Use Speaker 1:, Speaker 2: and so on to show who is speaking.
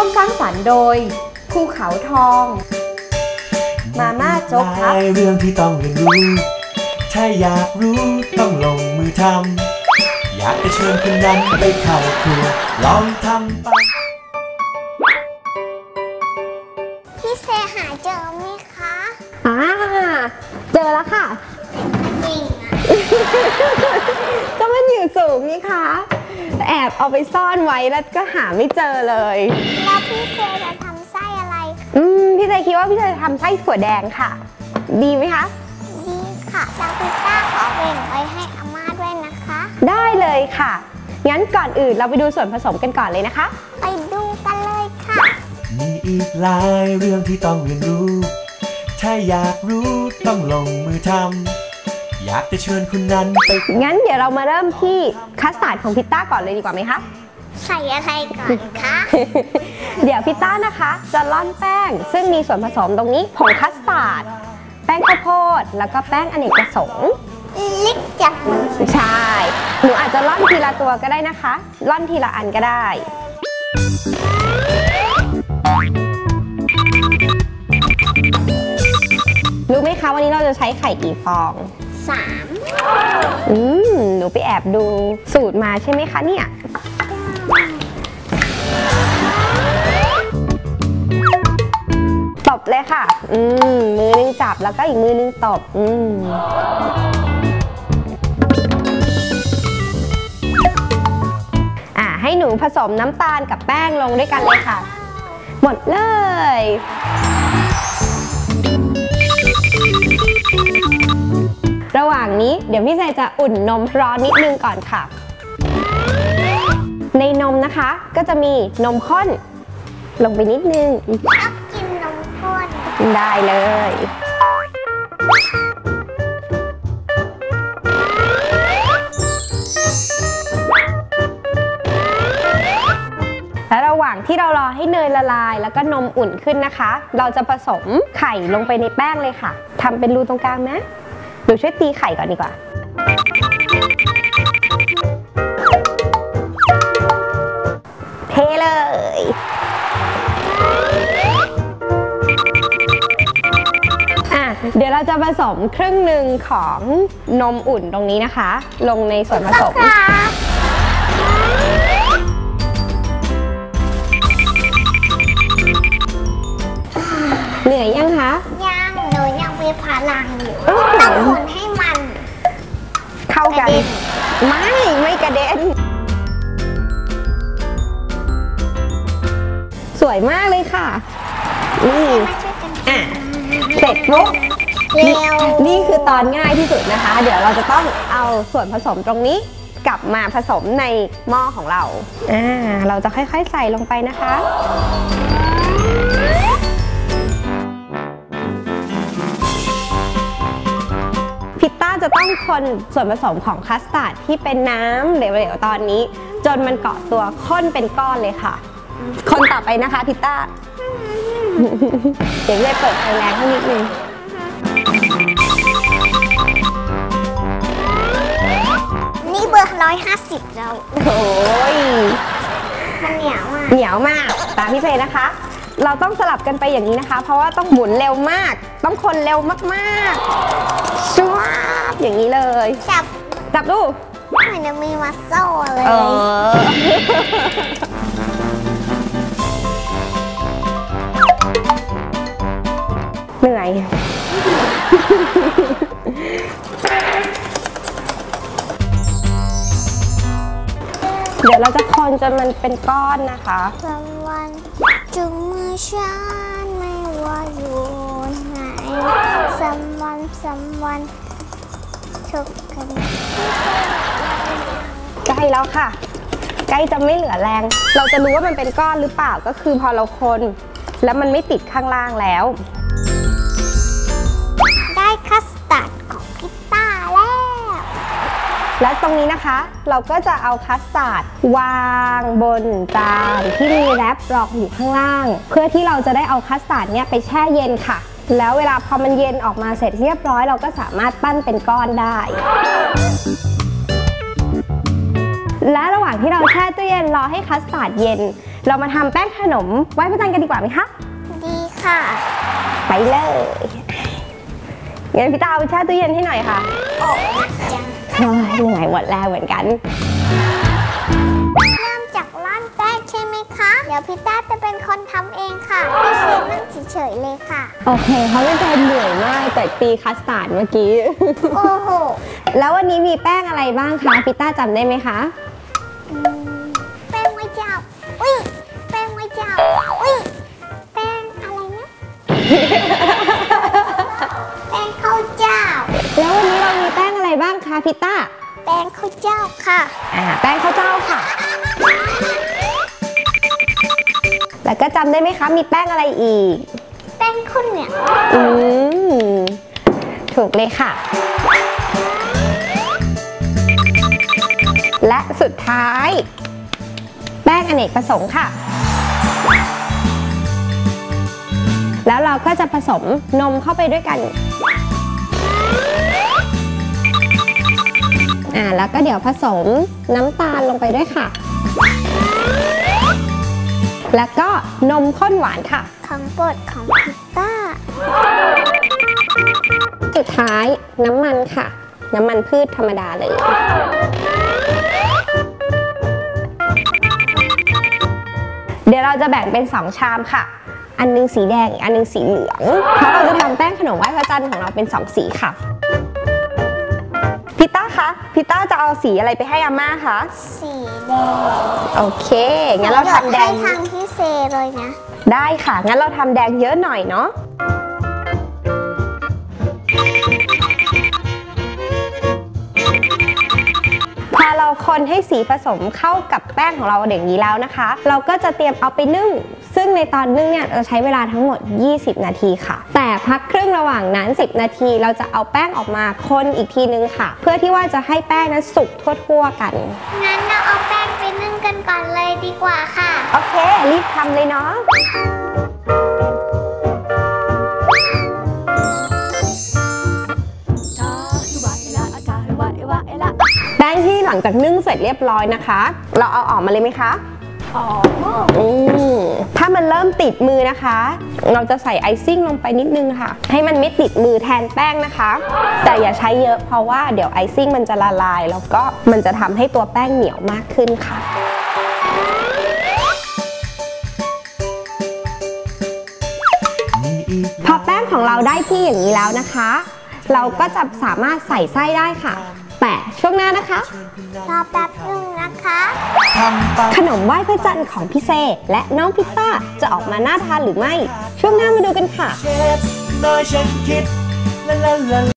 Speaker 1: วมสร้างสรรค์โดยภูเขาทองมาม่าโจ๊กครับ
Speaker 2: เรื่องที่ต้องเรียนรู้ถ้าอยากรู้ต้องลงมือทำอยากจะเชิญคุณนั้นไปเข้าครัวลองทำไป
Speaker 3: พี่เซหาเจอไหมคะ
Speaker 1: เจอแล้วค่ะ
Speaker 3: จริง
Speaker 1: ก็มันอยู่สูงนี่คะแอบเอาไปซ่อนไว้แล้วก็หาไม่เจอเลย
Speaker 3: แล้วพี่เซจะทำไส้อะไร
Speaker 1: พี่เซคิดว่าพี่เซจะทำไส้ถั่วแดงค่ะดีไหมคะ
Speaker 3: ดีค่ะแล้วพิซซ่าขอแบ่งไปให้อาม่าด้วยนะคะ
Speaker 1: ได้เลยค่ะงั้นก่อนอื่นเราไปดูส่วนผสมกันก่อนเลยนะคะ
Speaker 3: ไปดูกันเลยค่ะ
Speaker 2: มีอีกหลายเรื่องที่ต้องเรียนรู้ถ้าอยากรู้ต้องลงมือทำอยากจะเชิญคุณนั้นไป
Speaker 1: งั้นเดี๋ยวเรามาเริ่มที่คัสตาร์ดของพิตต้าก่อนเลยดีกว่าไหมคะ
Speaker 3: ใส่อะไรก่อนคะ
Speaker 1: เดี๋ยวพิตต้านะคะจะร่อนแป้งซึ่งมีส่วนผสมตรงนี้ผงคัสตาร์ดแป้งข้าวโพดแล้วก็แป้งอเนกประสงค์
Speaker 3: เล็กจัง
Speaker 1: ใช่หนูอาจจะร่อนทีละตัวก็ได้นะคะร่อนทีละอันก็ได้รู้ไหมคะวันนี้เราจะใช้ไข่กี่ฟอง
Speaker 3: 3
Speaker 1: หนูไปแอบดูสูตรมาใช่ไหมคะเนี่ยตบเลยค่ะมือนึงจับแล้วก็อีกมือนึงตบให้หนูผสมน้ำตาลกับแป้งลงด้วยกันเลยค่ะหมดเลยระหว่างนี้เดี๋ยวพี่เซจะอุ่นนมร้อนนิดนึงก่อนค่ะในนมนะคะก็จะมีนมข้นลงไปนิดนึง
Speaker 3: ชอบกินนมข้น
Speaker 1: ได้เลยและระหว่างที่เรารอให้เนยละลายแล้วก็นมอุ่นขึ้นนะคะเราจะผสมไข่ลงไปในแป้งเลยค่ะทำเป็นรูตรงกลางนะหนูช่วยตีไข่ก่อนดีกว่าเทเลยเดี๋ยวเราจะผสมครึ่งหนึ่งของนมอุ่นตรงนี้นะคะลงในส่วนผสมเหนื่อยยังคะ
Speaker 3: ยังหนูยังมีพลังอยู่ต้องหมุนให้มัน
Speaker 1: เข้ากันไม่กระเด็นสวยมากเลยค่ะเสร็จปุ๊บนี่คือตอนง่ายที่สุดนะคะเดี๋ยวเราจะต้องเอาส่วนผสมตรงนี้กลับมาผสมในหม้อของเราเราจะค่อยๆใส่ลงไปนะคะพิตต้าจะต้องคนส่วนผสมของคัสตาร์ดที่เป็นน้ำเหลวๆตอนนี้จนมันเกาะตัวข้นเป็นก้อนเลยค่ะคนต่อไปนะคะพิตต้าเดี๋ยวเลยเปิดไฟแรงให้นิดนึง
Speaker 3: นี่เบอร์150แล้ว
Speaker 1: โอ้ย
Speaker 3: มันเหนียว
Speaker 1: มากตามพี่เซนะคะเราต้องสลับกันไปอย่างนี้นะคะเพราะว่าต้องหมุนเร็วมากต้องคนเร็วมากๆชัวบอย่างนี้เลยจับดู
Speaker 3: เหมือนจะมีมัสโซ่เลย
Speaker 1: เหนื่อยเดี๋ยวเราจะคนจนมันเป็นก้อนนะคะ
Speaker 3: วันจุงมือฉันไม่ว่าอยู่ไหนวันทุกกัน
Speaker 1: ใกล้แล้วค่ะใกล้จะไม่เหลือแรงเราจะรู้ว่ามันเป็นก้อนหรือเปล่าก็คือพอเราคนแล้วมันไม่ติดข้างล่างแล้ว
Speaker 3: ได้คัสตาร์ดของพิตต้า
Speaker 1: และตรงนี้นะคะเราก็จะเอาคัสตาร์ดวางบนจานที่มีแรปรองอยู่ข้างล่างเพื่อที่เราจะได้เอาคัสตาร์ดเนี่ยไปแช่เย็นค่ะแล้วเวลาพอมันเย็นออกมาเสร็จเรียบร้อยเราก็สามารถปั้นเป็นก้อนได้และระหว่างที่เราแช่ตู้เย็นรอให้คัสตาร์ดเย็น เรามาทำแป้งขนมไหว้พระจันทร์กันดีกว่าไหมคะ
Speaker 3: ดีค่ะ
Speaker 1: ไปเลยงั้นพี่ตาเอาไปแช่ตู้เย็นให้หน่อยค่ะ
Speaker 3: โอ้จัง
Speaker 1: เหนื่อยหมดแล้วเหมือนกัน
Speaker 3: เริ่มจากร่อนแป้งใช่ไหมคะ เดี๋ยวพี่ต้าจะเป็นคนทำเองค่ะพี่เชฟนั่งเฉยๆเลยค่ะ
Speaker 1: โอเคเพราะว่าจะเหนื่อยมากแต่ตีคัสตาร์ดเมื่อกี้
Speaker 3: โอ้โห
Speaker 1: แล้ววันนี้มีแป้งอะไรบ้างคะพี่ต้าจำได้ไหมคะ
Speaker 3: แป้งไว้จับอุ้ยแป้งไว้จับอุ้ยแป้งอะไรนะ แป้งข้าวเจ้า
Speaker 1: แล้ววันนี้เรามีแป้งอะไรบ้างคะพี่ต้า
Speaker 3: แป้งข้าวเจ้าค่ะ
Speaker 1: แป้งข้าวเจ้าค่ะ แล้วก็จำได้ไหมคะมีแป้งอะไรอีก
Speaker 3: แป้งข้าวเหนียว
Speaker 1: ถูกเลยค่ะ และสุดท้าย แป้งอเนกประสงค์ค่ะ แล้วเราก็จะผสมนมเข้าไปด้วยกันแล้วก็เดี๋ยวผสมน้ำตาลลงไปด้วยค่ะ แล้วก็นมข้นหวานค่ะ
Speaker 3: ของโปรดของพิตต้า
Speaker 1: สุดท้ายน้ำมันค่ะ น้ำมันพืชธรรมดาเลย เดี๋ยวเราจะแบ่งเป็น2ชามค่ะ อันนึงสีแดงอีกอันนึงสีเหลือง เพราะเราจะทำแป้งขนมไหว้พระจันทร์ของเราเป็น2สีค่ะพิต้าคะพิต้าจะเอาสีอะไรไปให้อาม่าคะ
Speaker 3: สีแดง
Speaker 1: โอเคงั้นเราทำแดง
Speaker 3: ให้ทางพี่เซเลยนะ
Speaker 1: ได้ค่ะงั้นเราทำแดงเยอะหน่อยเนาะพอเราคนให้สีผสมเข้ากับแป้งของเราอย่างนี้แล้วนะคะ เราก็จะเตรียมเอาไปนึ่งซึ่งในตอนนึ่งเนี่ยเราใช้เวลาทั้งหมด20นาทีค่ะแต่พักครึ่งระหว่างนั้น10นาทีเราจะเอาแป้งออกมาคนอีกทีนึงค่ะเพื่อที่ว่าจะให้แป้งนั้นสุกทั่วๆกัน
Speaker 3: งั้นเราเอาแป้งไปนึ่งกันก่อนเลยดีกว่าค่ะ
Speaker 1: โอเครีบทำเลยเนาะแป้งที่หลังจากนึ่งเสร็จเรียบร้อยนะคะเราเอาออกมาเลยไหมคะถ้ามันเริ่มติดมือนะคะ เราจะใส่ไอซิ่งลงไปนิดนึงค่ะให้มันไม่ติดมือแทนแป้งนะคะแต่อย่าใช้เยอะเพราะว่าเดี๋ยวไอซิ่งมันจะละลายแล้วก็มันจะทำให้ตัวแป้งเหนียวมากขึ้นค่ะพอแป้งของเราได้ที่อย่างนี้แล้วนะคะ เราก็จะสามารถใส่ไส้ได้ค่ะแต่ช่วงหน้านะคะ
Speaker 3: รอแป๊บนึงนะคะ
Speaker 1: ขนมไหว้พระจันทร์ของพี่เซและน้องพิตต้าจะออกมาน่าทานหรือไม่ช่วงหน้ามาดูกันค่ะ
Speaker 2: เชฟน้อยฉันคิดลาลาลา